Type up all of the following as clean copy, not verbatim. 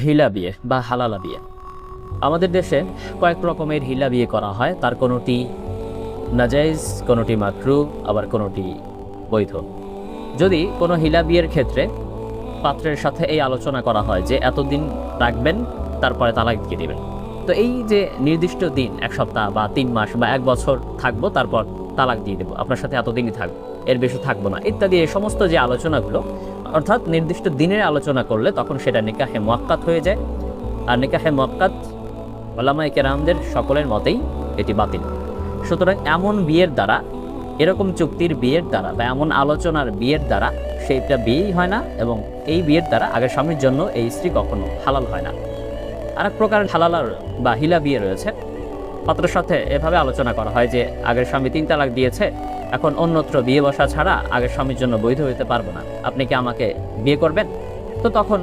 হিলা বিয়ে বা হালালা বিয়ে। আমাদের দেশে কয়েক রকমের হিলা বিয়ে করা হয়, তার কোনোটি নাজাইজ, কোনোটি মাকরু, আবার কোনোটি বৈধ। যদি কোনো হিলা বিয়ের ক্ষেত্রে পাত্রের সাথে এই আলোচনা করা হয় যে এতদিন রাখবেন, তারপরে তালাক দিয়ে দেবেন, তো এই যে নির্দিষ্ট দিন 1 সপ্তাহ বা 3 মাস বা 1 বছর থাকবো, তারপর তালাক দিয়ে দেবো, আপনার সাথে এতদিনই থাকবো, এর বেশি থাকবো না ইত্যাদি, এই সমস্ত যে আলোচনাগুলো, অর্থাৎ নির্দিষ্ট দিনের আলোচনা করলে তখন সেটা নিকাহে মুআক্কাদ হয়ে যায়। আর নিকাহে মুআক্কাদ উলামায়ে কেরামদের সকলের মতেই এটি বাতিল। সুতরাং এমন বিয়ের দ্বারা, এরকম চুক্তির বিয়ের দ্বারা বা এমন আলোচনার বিয়ের দ্বারা সেইটা বিয়েই হয় না, এবং এই বিয়ের দ্বারা আগের স্বামীর জন্য এই স্ত্রী কখনো হালাল হয় না। আর এক প্রকার হালালার বা হিলা বিয়ে রয়েছে। পাত্রের সাথে এভাবে আলোচনা করা হয় যে আগের স্বামী 3 তালাক দিয়েছে, এখন অন্যত্র বিয়ে বসা ছাড়া আগের স্বামীর জন্য বৈধ হইতে পারবো না, আপনি কি আমাকে বিয়ে করবেন? তো তখন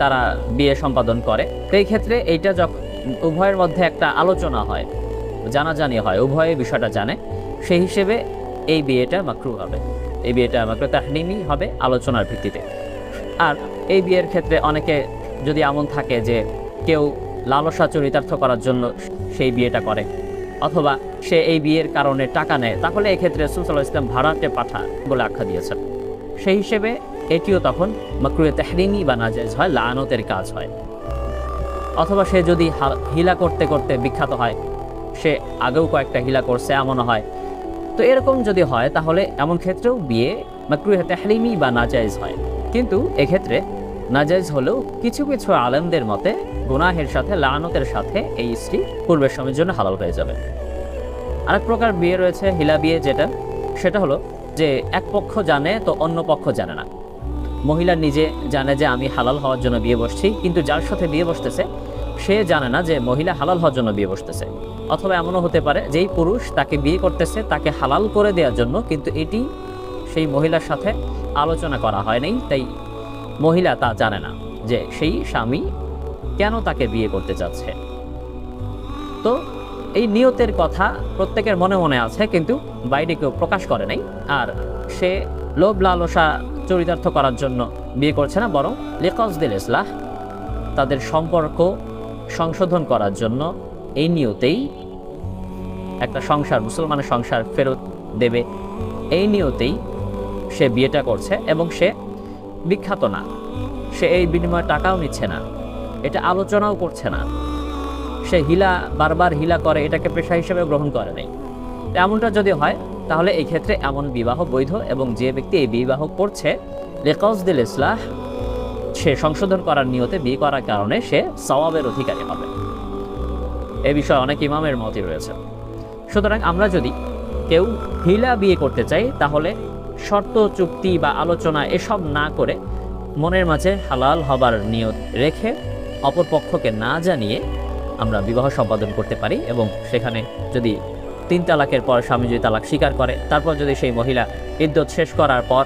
তারা বিয়ে সম্পাদন করে। তো এই ক্ষেত্রে এইটা যখন উভয়ের মধ্যে একটা আলোচনা হয়, জানাজানি হয়, উভয়ে বিষয়টা জানে, সেই হিসেবে এই বিয়েটা মাকরু হবে, এই বিয়েটা মাকরু তাহরিমি হবে আলোচনার ভিত্তিতে। আর এই বিয়ের ক্ষেত্রে অনেকে যদি এমন থাকে যে কেউ লালসা চরিতার্থ করার জন্য সেই বিয়েটা করে, অথবা সে এই বিয়ের কারণে টাকা নেয়, তাহলে এক্ষেত্রে রাসূল সাল্লাল্লাহু আলাইহি ওয়াসাল্লাম ভাড়াটে পাঠা বলে আখ্যা দিয়েছেন। সেই হিসেবে এটিও তখন মাকরুহে তাহরিমি বা নাজায়েজ হয়, লাআনতের কাজ হয়। অথবা সে যদি হিলা করতে করতে বিখ্যাত হয়, সে আগেও কয়েকটা হিলা করছে এমনও হয়, তো এরকম যদি হয় তাহলে এমন ক্ষেত্রেও বিয়ে মাকরুহে তাহরিমি বা নাজায়েজ হয়। কিন্তু এক্ষেত্রে নাজায়েজ হলেও কিছু কিছু আলেমদের মতে গুনাহের সাথে, লাআনতের সাথে এই স্ত্রী পূর্বের স্বামীর জন্য হালাল হয়ে যাবে। আরেক প্রকার বিয়ে রয়েছে হিলা বিয়ে, সেটা হলো যে এক পক্ষ জানে তো অন্য পক্ষ জানে না। মহিলা নিজে জানে যে আমি হালাল হওয়ার জন্য বিয়ে বসছি, কিন্তু যার সাথে বিয়ে বসতেছে সে জানে না যে মহিলা হালাল হওয়ার জন্য বিয়ে বসতেছে। অথবা এমনও হতে পারে যেই পুরুষ তাকে বিয়ে করতেছে তাকে হালাল করে দেওয়ার জন্য, কিন্তু এটি সেই মহিলার সাথে আলোচনা করা হয় নাই, তাই মহিলা তা জানে না যে সেই স্বামী কেন তাকে বিয়ে করতে চাচ্ছে। তো এই নিয়তের কথা প্রত্যেকের মনে মনে আছে, কিন্তু বাইরে কেউ প্রকাশ করে নাই। আর সে লোভ লালসা চরিতার্থ করার জন্য বিয়ে করছে না, বরং লিকাসদিল ইসলাহ, তাদের সম্পর্ক সংশোধন করার জন্য, এই নিয়তেই একটা সংসার, মুসলমানের সংসার ফেরত দেবে, এই নিয়তেই সে বিয়েটা করছে। এবং সে বিখ্যাত না, সে এই বিনিময়ে টাকাও নিচ্ছে না, এটা আলোচনাও করছে না, সে হিলা বারবার হিলা করে, এটাকে পেশা হিসেবে গ্রহণ করে নাই। এমনটা যদি হয় তাহলে এই ক্ষেত্রে এমন বিবাহ বৈধ, এবং যে ব্যক্তি এই বিবাহ করছে লিকাসদিল ইসলাহ, সে সংশোধন করার নিয়তে বিয়ে করার কারণে সে সওয়াবের অধিকারী হবে। এ বিষয়ে অনেক ইমামের মতই রয়েছে। সুতরাং আমরা যদি কেউ হিলা বিয়ে করতে চাই তাহলে শর্ত, চুক্তি বা আলোচনা এসব না করে মনের মাঝে হালাল হবার নিয়ত রেখে অপর পক্ষকে না জানিয়ে আমরা বিবাহ সম্পাদন করতে পারি। এবং সেখানে যদি 3 তালাকের পর স্বামী যদি তালাক স্বীকার করে, তারপর যদি সেই মহিলা ইদ্যত শেষ করার পর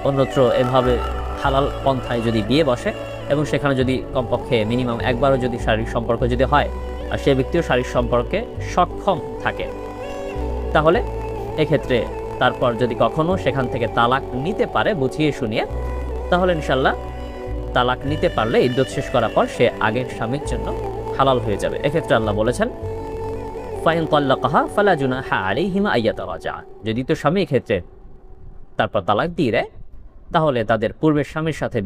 অন্যত্র এভাবে হালাল পন্থায় যদি বিয়ে বসে, এবং সেখানে যদি কমপক্ষে মিনিমাম একবারও যদি শারীরিক সম্পর্ক যদি হয়, আর সে ব্যক্তিও শারীরিক সম্পর্কে সক্ষম থাকে, তাহলে এক্ষেত্রে তারপর যদি কখনো সেখান থেকে তালাক নিতে পারে বুঝিয়ে শুনিয়ে, তাহলে ইনশাল্লাহ তালাক নিতে পারলে ইদ্যত শেষ করার পর সে আগের স্বামীর জন্য হালাল হয়ে যাবে। এক্ষেত্রে আল্লাহ বলেছেন ফাইন তাল্লাকাহা ফালা জুনাহা আলাইহিমা আইয়াতারাজা, যদি তো স্বামী ক্ষেত্রে তারপর তালাক দিয়ে দেয়, তাহলে তাদের পূর্বের স্বামীর সাথে